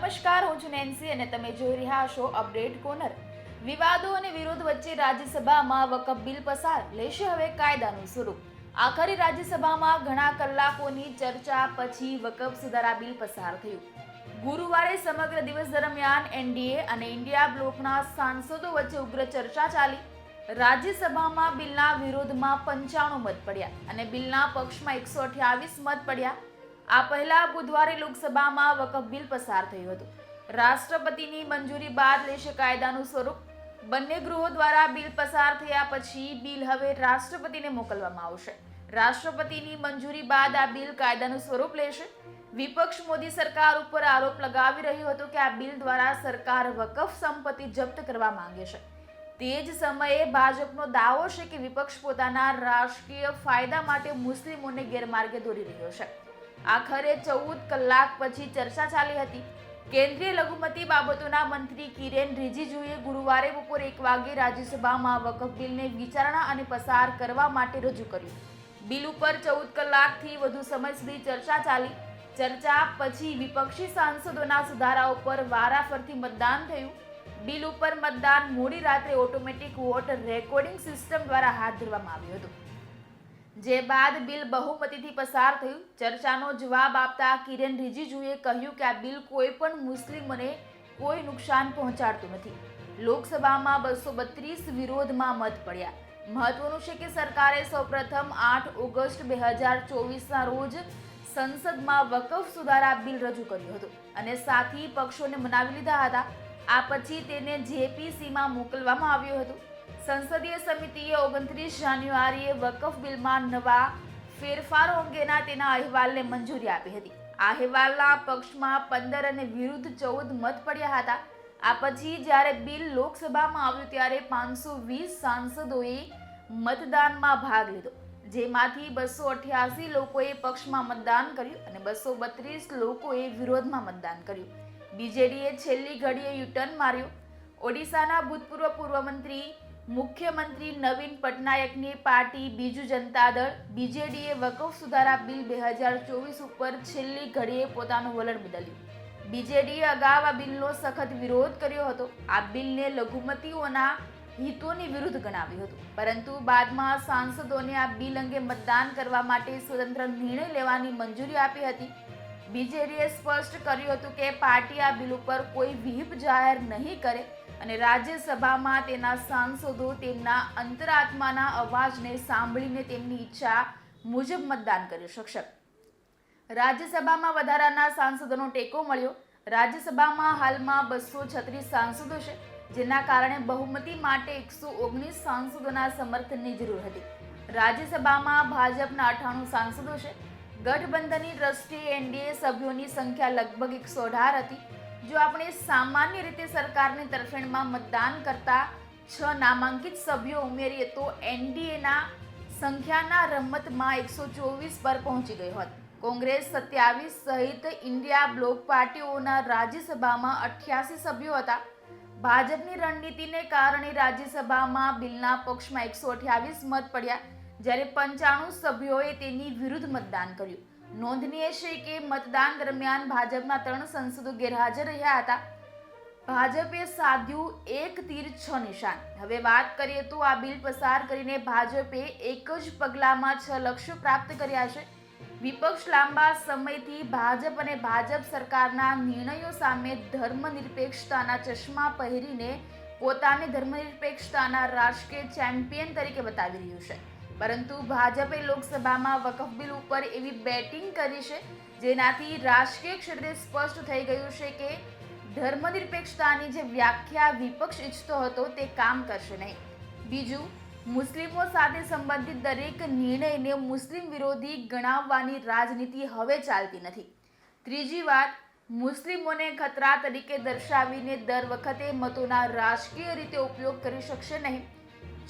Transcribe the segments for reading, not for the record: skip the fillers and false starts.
નમસ્કાર, હું છું નેન્સી અને તમે જોઈ રહ્યા છો અપડેટ કોર્નર। વિવાદો અને વિરોધ વચ્ચે રાજ્યસભામાં વકફ બિલ પસાર, લેશે હવે કાયદાનું સ્વરૂપ। આખરે રાજ્યસભામાં ઘણા કલાકોની ચર્ચા પછી વકફ સુધારા બિલ પસાર થયું। ગુરુવારે સમગ્ર દિવસ દરમિયાન એનડીએ અને ઇન્ડિયા બ્લોકના સાંસદો વચ્ચે ઉગ્ર ચર્ચા ચાલી। રાજ્યસભામાં બિલના વિરોધમાં 95 મત પડ્યા અને બિલના પક્ષમાં 128 મત પડ્યા। આ પહેલા બુધવારે લોકસભામાં વકફ બિલ પસાર થયું હતું। રાષ્ટ્રપતિની મંજૂરી બાદ લેશે કાયદાનું સ્વરૂપ। બંને ગૃહો દ્વારા બિલ પસાર થયા પછી બિલ હવે રાષ્ટ્રપતિને મોકલવામાં આવશે। રાષ્ટ્રપતિની મંજૂરી બાદ આ બિલ કાયદાનું સ્વરૂપ લેશે। વિપક્ષ મોદી સરકાર ઉપર આરોપ લગાવી રહ્યો હતો કે આ બિલ દ્વારા સરકાર વકફ સંપત્તિ જપ્ત કરવા માંગે છે। તે જ સમયે ભાજપનો દાવો છે કે વિપક્ષ પોતાના રાજકીય ફાયદા માટે મુસ્લિમોને ગેરમાર્ગે દોરી રહ્યો છે। આખરે 14 કલાક પછી ચર્ચા ચાલી હતી। કેન્દ્રીય લઘુમતી બાબતોના મંત્રી કિરેન રિજિજુએ ગુરુવારે બપોરે 1 વાગે રાજ્યસભામાં વકફ બિલને વિચારણા અને પસાર કરવા માટે રજૂ કર્યું। બિલ ઉપર 14 કલાકથી વધુ સમય સુધી ચર્ચા ચાલી। ચર્ચા પછી વિપક્ષી સાંસદોના સુધારાઓ પર વારાફરતી મતદાન થયું। બિલ ઉપર મતદાન મોડી રાત્રે ઓટોમેટિક વોટ રેકોર્ડિંગ સિસ્ટમ દ્વારા હાથ ધરવામાં આવ્યું હતું, જે બાદ બિલ બહુમતીથી પસાર થયું। ચર્ચાનો જવાબ આપતા કિરેન રિજિજુએ કહ્યું કે આ બિલ કોઈ પણ મુસ્લિમોને કોઈ નુકસાન પહોંચાડતું નથી। લોકસભામાં 232 વિરોધમાં મત પડ્યા। મહત્વનું છે કે સરકારે સૌપ્રથમ 8 ઓગસ્ટ 2024ના રોજ સંસદમાં વકફ સુધારા બિલ રજૂ કર્યું હતું અને સાથી પક્ષોને મનાવી લીધા હતા। આ પછી તેને જેપીસીમાં મોકલવામાં આવ્યું હતું। સંસદીય સમિતિએ 29 જાન્યુઆરીએ વકફ બિલમાં નવા ફેરફારો અંગેના તેના અહેવાલને મંજૂરી આપી હતી। આ અહેવાલના પક્ષમાં 15 અને વિરુદ્ધ 14 મત પડ્યા હતા। આ પછી જ્યારે બિલ લોકસભામાં આવ્યું ત્યારે 520 સાંસદોએ મતદાનમાં ભાગ લીધો, જેમાંથી 288 લોકોએ પક્ષમાં મતદાન કર્યું અને 232 લોકોએ વિરોધમાં મતદાન કર્યું। બીજેડીએ છેલ્લી ઘડીએ યુટર્ન માર્યો। ઓડિશાના ભૂતપૂર્વ પૂર્વમંત્રી મુખ્યમંત્રી નવીન પટનાયકની પાર્ટી બીજુ જનતા દળ બીજેડીએ વકફ સુધારા બિલ 2024 ઉપર છેલ્લી ઘડીએ પોતાનું વલણ બદલ્યું। બીજેડીએ અગાઉ આ બિલનો સખત વિરોધ કર્યો હતો। આ બિલને લઘુમતીઓના હિતોની વિરુદ્ધ ગણાવ્યું હતું, પરંતુ બાદમાં સાંસદોને આ બિલ અંગે મતદાન કરવા માટે સ્વતંત્ર નિર્ણય લેવાની મંજૂરી આપી હતી। બીજેડીએ સ્પષ્ટ કર્યું હતું કે પાર્ટી આ બિલ ઉપર કોઈ વ્હીપ જાહેર નહીં કરે અને રાજ્યસભામાં તેના સાંસદો તેમના અંતરાત્માના અવાજને સાંભળીને તેમની ઈચ્છા મુજબ મતદાન કરી શકશે। રાજ્યસભામાં વધારાના સાંસદોનો ટેકો મળ્યો। રાજ્યસભામાં હાલમાં 236 સાંસદો છે, જેના કારણે બહુમતી માટે 119 સાંસદોના સમર્થનની જરૂર હતી। રાજ્યસભામાં ભાજપના 98 સાંસદો છે। ગઠબંધનની દ્રષ્ટિએ એનડીએ સભ્યોની સંખ્યા લગભગ 118 હતી। જો આપણે સામાન્ય રીતે સરકારની તરફેણમાં મતદાન કરતા 6 નામાંકિત સભ્યો ઉમેરીએ તો એનડીએના સંખ્યાના રમતમાં 124 પર પહોંચી ગઈ હોત। કોંગ્રેસ 27 સહિત ઇન્ડિયા બ્લોક પાર્ટીઓના રાજ્યસભામાં 88 સભ્યો હતા। ભાજપની રણનીતિને કારણે રાજ્યસભામાં બિલના પક્ષમાં 128 મત પડ્યા, જ્યારે 95 સભ્યોએ તેની વિરુદ્ધ મતદાન કર્યું। નોંધનીય છે કે મતદાન દરમિયાન ભાજપના 3 સાંસદો ગેરહાજર રહ્યા હતા। ભાજપે સાધ્યું 1 તીર 6 નિશાન। હવે વાત કરીએ તો આ બિલ પસાર કરીને ભાજપે એક જ પગલામાં 6 લક્ષ્યો પ્રાપ્ત કર્યા છે। વિપક્ષ લાંબા સમયથી ભાજપ અને ભાજપ સરકારના નિર્ણયો સામે ધર્મનિરપેક્ષતાના ચશ્મા પહેરીને પોતાને ધર્મનિરપેક્ષતાના રાજકીય ચેમ્પિયન તરીકે બતાવી રહ્યું છે, પરંતુ ભાજપે લોકસભામાં વકફ બિલ ઉપર એવી બેટિંગ કરી છે જેનાથી રાજકીય ક્ષેત્રે સ્પષ્ટ થઈ ગયું છે કે ધર્મનિરપેક્ષતાની જે વ્યાખ્યા વિપક્ષ ઈચ્છતો હતો તે કામ કરશે નહીં। બીજું, મુસ્લિમો સાથે સંબંધિત દરેક નિર્ણયને મુસ્લિમ વિરોધી ગણાવવાની રાજનીતિ હવે ચાલતી નથી। ત્રીજી વાત, મુસ્લિમોને ખતરા તરીકે દર્શાવીને દર વખતે મતોના રાજકીય રીતે ઉપયોગ કરી શકશે નહીં।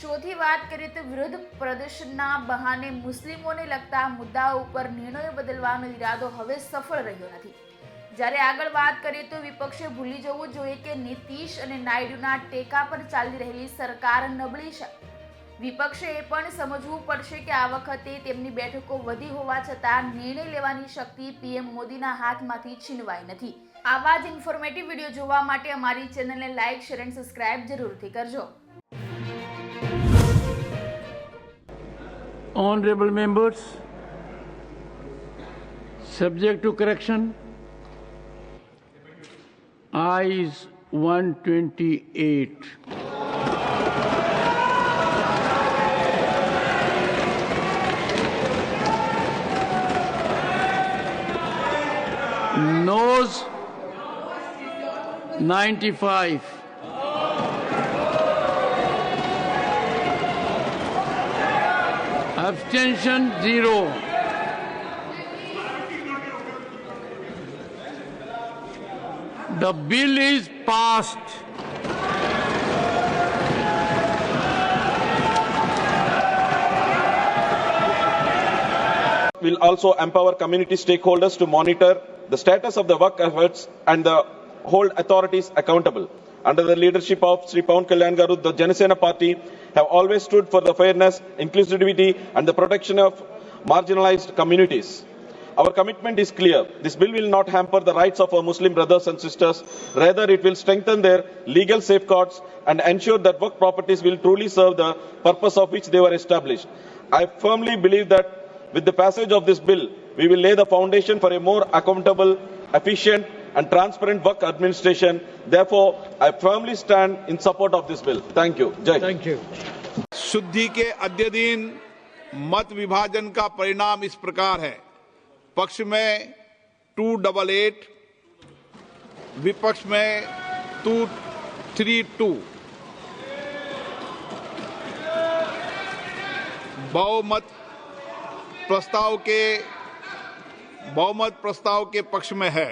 ચોથી વાત કરીએ તો વિરોધ પ્રદર્શનના બહાને મુસ્લિમોને લગતા મુદ્દાઓ ઉપર નિર્ણયો બદલવાનો ઈરાદો હવે સફળ રહ્યો નથી। જ્યારે આગળ વાત કરીએ તો વિપક્ષે ભૂલી જવું જોઈએ કે નીતિશ અને નાયડુના ટેકા પર ચાલી રહેલી સરકાર નબળી છે। વિપક્ષે એ પણ સમજવું પડશે કે આ વખતે તેમની બેઠકો વધી હોવા છતાં નિર્ણય લેવાની શક્તિ પીએમ મોદીના હાથમાંથી છીનવાઈ નથી. આવા જ ઇન્ફોર્મેટિવ વિડીયો જોવા માટે અમારી ચેનલને લાઇક, શેર અને સબસ્ક્રાઇબ જરૂરથી કરજો. Honorable members, subject to correction, ayes 128. Noes 95. Abstention 0. The bill is passed. Will also empower community stakeholders to monitor the status of the work efforts and hold authorities accountable. Under the leadership of Sri Pawan Kalyan Garu, the Janasena Party have always stood for the fairness, inclusivity and the protection of marginalized communities. Our commitment is clear. This bill will not hamper the rights of our Muslim brothers and sisters. Rather, it will strengthen their legal safeguards and ensure that work properties will truly serve the purpose of which they were established. I firmly believe that with the passage of this bill, we will lay the foundation for a more accountable, efficient and transparent work administration. Therefore, I firmly stand in support of this bill. Thank you. Jai. Thank you. शुद्धि के अद्य दिन मत विभाजन का परिणाम इस प्रकार है। पक्ष में 288, विपक्ष में 232। बहुमत प्रस्ताव के पक्ष में है।